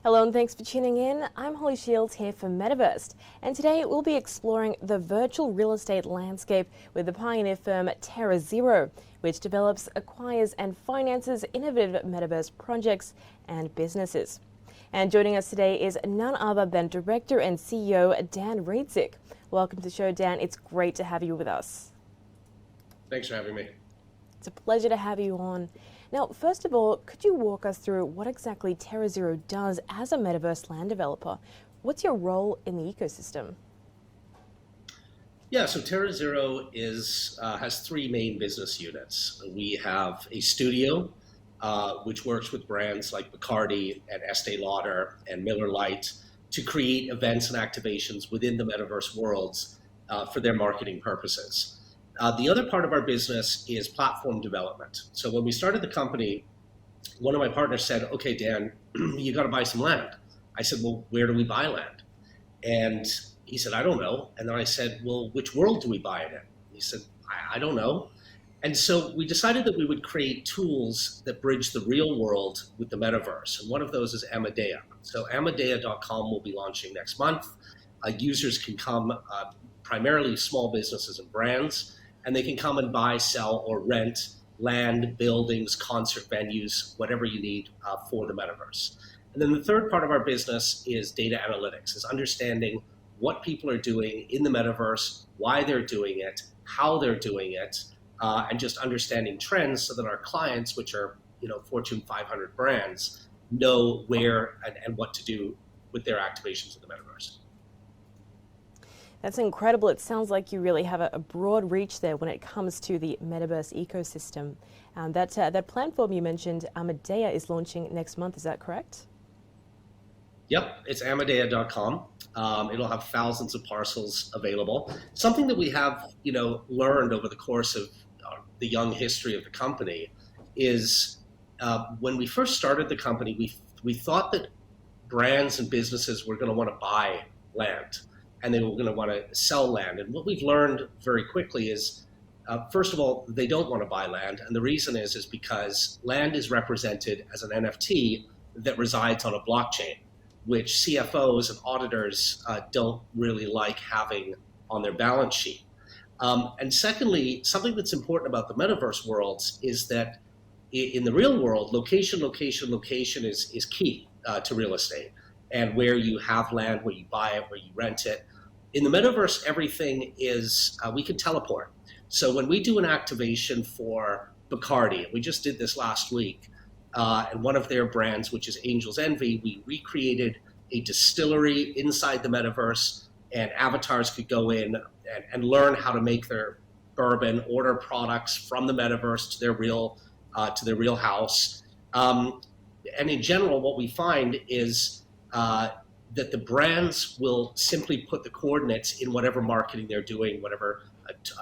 Hello and thanks for tuning in. I'm Holly Shields here for Metaverse, and today we'll be exploring the virtual real estate landscape with the pioneer firm TerraZerro, which develops, acquires and finances innovative Metaverse projects and businesses. And joining us today is none other than Director and CEO Dan Reitzik. Welcome to the show, Dan. It's great to have you with us. Thanks for having me. It's a pleasure to have you on. Now, first of all, could you walk us through what exactly TerraZerro does as a Metaverse land developer? What's your role in the ecosystem? Yeah, so TerraZerro has three main business units. We have a studio, which works with brands like Bacardi and Estee Lauder and Miller Lite to create events and activations within the Metaverse worlds for their marketing purposes. The other part of our business is platform development. So when we started the company, one of my partners said, okay, Dan, you got to buy some land. I said, well, where do we buy land? And he said, I don't know. And then I said, well, which world do we buy it in? He said, I don't know. And so we decided that we would create tools that bridge the real world with the metaverse. And one of those is Amadea. So Amadea.com will be launching next month. Users can come, primarily small businesses and brands, and they can come and buy, sell, or rent land, buildings, concert venues, whatever you need for the metaverse. And then the third part of our business is data analytics, is understanding what people are doing in the metaverse, why they're doing it, how they're doing it, and just understanding trends so that our clients, which are Fortune 500 brands, know where and what to do with their activations in the metaverse. That's incredible. It sounds like you really have a broad reach there when it comes to the Metaverse ecosystem. That platform you mentioned, Amadea, is launching next month. Is that correct? Yep, it's Amadea.com. It'll have thousands of parcels available. Something that we have, learned over the course of the young history of the company is when we first started the company, we thought that brands and businesses were going to want to buy land, and they were going to want to sell land. And what we've learned very quickly is, first of all, they don't want to buy land. And the reason is because land is represented as an NFT that resides on a blockchain, which CFOs and auditors don't really like having on their balance sheet. And secondly, something that's important about the metaverse worlds is that in the real world, location is key to real estate, and where you have land, where you buy it, where you rent it. In the metaverse, everything is, we can teleport. So when we do an activation for Bacardi, and we just did this last week, and one of their brands, which is Angel's Envy, we recreated a distillery inside the metaverse, and avatars could go in and learn how to make their bourbon, order products from the metaverse to their real house. And in general, what we find is that the brands will simply put the coordinates in whatever marketing they're doing, whatever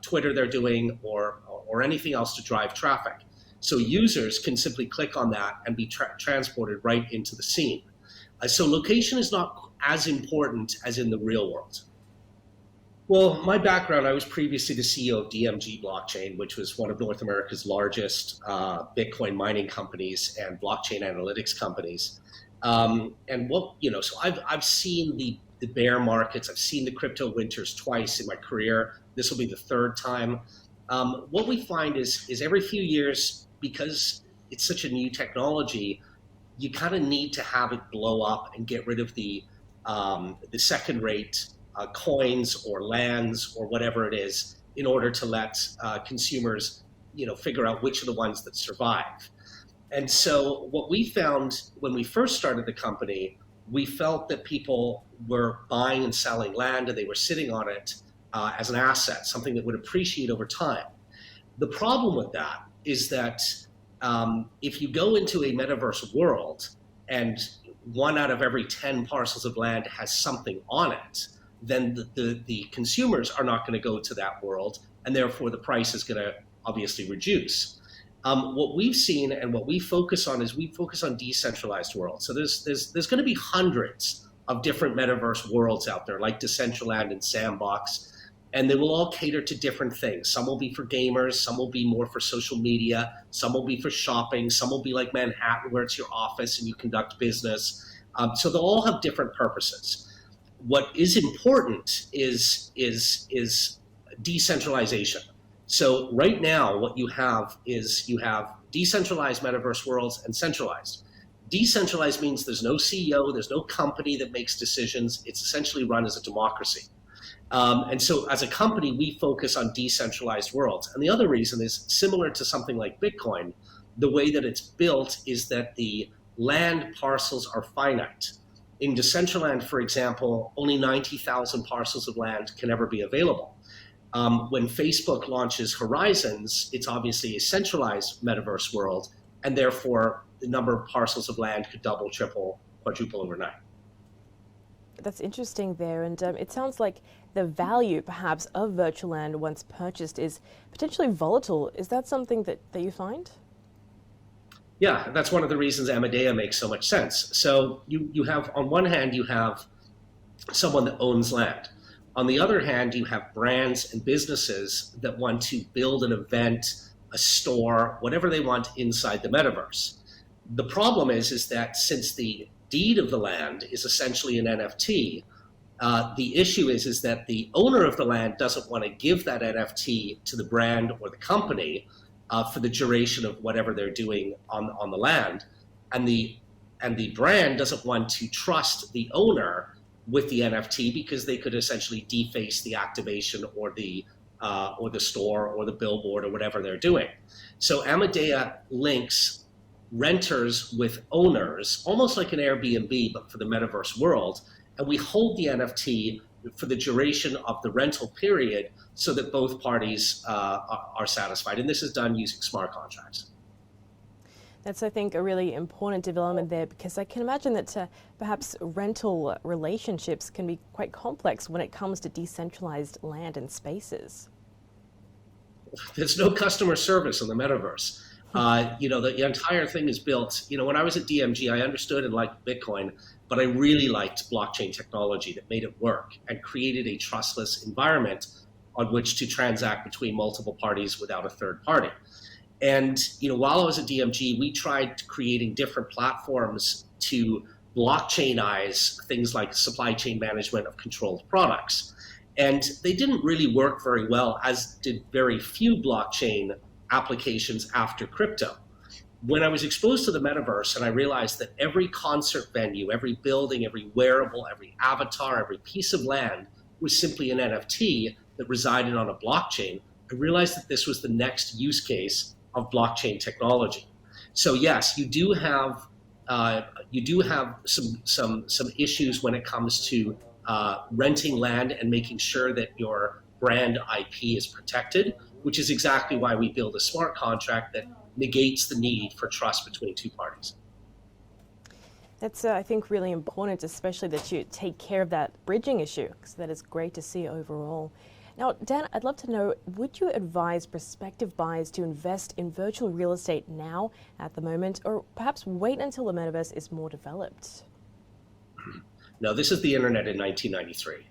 Twitter they're doing, or anything else to drive traffic. So users can simply click on that and be transported right into the scene. So location is not as important as in the real world. Well, my background, I was previously the CEO of DMG Blockchain, which was one of North America's largest Bitcoin mining companies and blockchain analytics companies. So I've seen the bear markets. I've seen the crypto winters twice in my career. This will be the third time. What we find is every few years, because it's such a new technology, you kind of need to have it blow up and get rid of the second-rate coins or lands or whatever it is in order to let consumers, figure out which are the ones that survive. And so what we found when we first started the company, we felt that people were buying and selling land and they were sitting on it as an asset, something that would appreciate over time. The problem with that is that if you go into a metaverse world and 1 out of every 10 parcels of land has something on it, then the consumers are not going to go to that world, and therefore the price is going to obviously reduce. What we've seen and what we focus on is we focus on decentralized worlds. So there's going to be hundreds of different metaverse worlds out there, like Decentraland and Sandbox, and they will all cater to different things. Some will be for gamers, some will be more for social media, some will be for shopping, some will be like Manhattan, where it's your office and you conduct business. So they'll all have different purposes. What is important is decentralization. So right now, what you have is you have decentralized metaverse worlds and centralized. Decentralized means there's no CEO, there's no company that makes decisions. It's essentially run as a democracy. And so as a company, we focus on decentralized worlds. And the other reason is similar to something like Bitcoin, the way that it's built is that the land parcels are finite. In Decentraland, for example, only 90,000 parcels of land can ever be available. When Facebook launches Horizons, it's obviously a centralized metaverse world, and therefore the number of parcels of land could double, triple, quadruple overnight. That's interesting there, and it sounds like the value perhaps of virtual land once purchased is potentially volatile. Is that something that you find? Yeah, that's one of the reasons Amadea makes so much sense. So you have, on one hand, you have someone that owns land. On the other hand, you have brands and businesses that want to build an event, a store, whatever they want inside the metaverse. The problem is that since the deed of the land is essentially an NFT, the issue is that the owner of the land doesn't want to give that NFT to the brand or the company for the duration of whatever they're doing on the land, and the brand doesn't want to trust the owner with the NFT because they could essentially deface the activation or the store or the billboard or whatever they're doing. So Amadea links renters with owners, almost like an Airbnb, but for the metaverse world, and we hold the NFT for the duration of the rental period so that both parties are satisfied. And this is done using smart contracts. That's, I think, a really important development there, because I can imagine that perhaps rental relationships can be quite complex when it comes to decentralized land and spaces. There's no customer service in the metaverse. The entire thing is built. When I was at DMG, I understood and liked Bitcoin, but I really liked blockchain technology that made it work and created a trustless environment on which to transact between multiple parties without a third party. And while I was at DMG, we tried creating different platforms to blockchainize things like supply chain management of controlled products. And they didn't really work very well, as did very few blockchain applications after crypto. When I was exposed to the metaverse and I realized that every concert venue, every building, every wearable, every avatar, every piece of land was simply an NFT that resided on a blockchain, I realized that this was the next use case of blockchain technology. So yes, you do have some issues when it comes to renting land and making sure that your brand IP is protected, which is exactly why we build a smart contract that negates the need for trust between two parties. That's, I think, really important, especially that you take care of that bridging issue, because that is great to see overall. Now, Dan, I'd love to know, would you advise prospective buyers to invest in virtual real estate now, at the moment, or perhaps wait until the metaverse is more developed? No, this is the internet in 1993.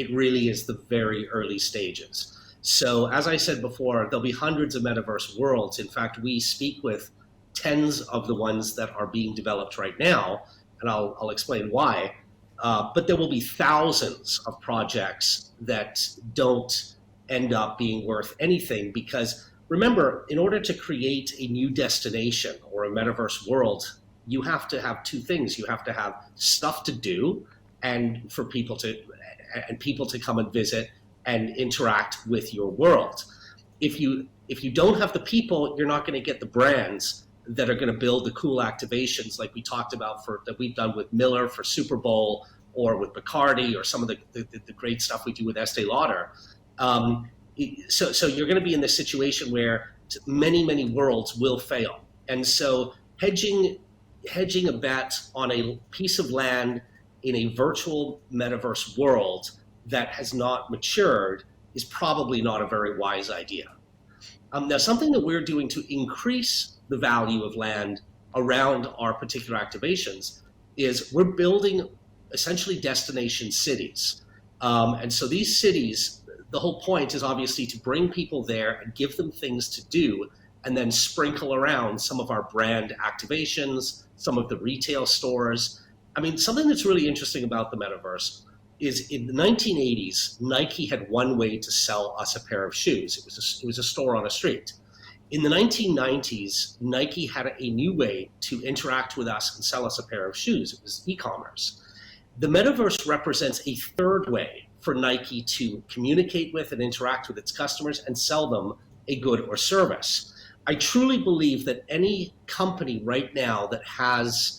It really is the very early stages. So as I said before, there'll be hundreds of metaverse worlds. In fact, we speak with tens of the ones that are being developed right now, and I'll explain why. But there will be thousands of projects that don't end up being worth anything, because remember, in order to create a new destination or a metaverse world, you have to have two things. You have to have stuff to do, and for people to come and visit and interact with your world. If you don't have the people, you're not going to get the brands that are going to build the cool activations like we talked about that we've done with Miller for Super Bowl, or with Bacardi, or some of the great stuff we do with Estee Lauder. So you're going to be in this situation where many worlds will fail. And so hedging a bet on a piece of land in a virtual metaverse world that has not matured is probably not a very wise idea. Now, something that we're doing to increase the value of land around our particular activations is we're building essentially destination cities. And so these cities, the whole point is obviously to bring people there and give them things to do, and then sprinkle around some of our brand activations, some of the retail stores. I mean, something that's really interesting about the metaverse is in the 1980s, Nike had one way to sell us a pair of shoes. It was a store on a street. In the 1990s, Nike had a new way to interact with us and sell us a pair of shoes. It was e-commerce. The metaverse represents a third way for Nike to communicate with and interact with its customers and sell them a good or service. I truly believe that any company right now that has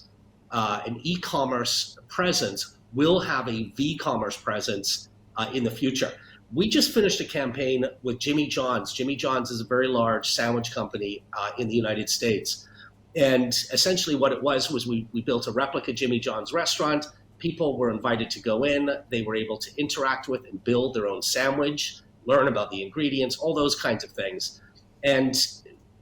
an e-commerce presence will have a v-commerce presence in the future. We just finished a campaign with Jimmy John's. Jimmy John's is a very large sandwich company in the United States. And essentially what it was we built a replica Jimmy John's restaurant. People were invited to go in. They were able to interact with and build their own sandwich, learn about the ingredients, all those kinds of things. And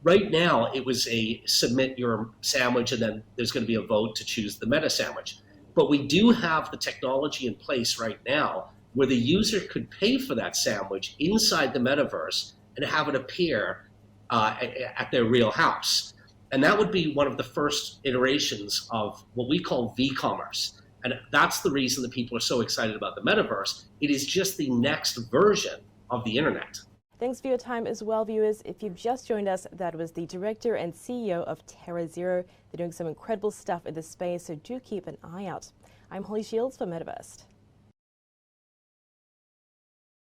right now it was a submit your sandwich and then there's going to be a vote to choose the meta sandwich. But we do have the technology in place right now where the user could pay for that sandwich inside the metaverse and have it appear at their real house. And that would be one of the first iterations of what we call v-commerce. And that's the reason that people are so excited about the metaverse. It is just the next version of the internet. Thanks for your time as well, viewers. If you've just joined us, that was the director and CEO of TerraZerro. They're doing some incredible stuff in this space, so do keep an eye out. I'm Holly Shields for Metaverse.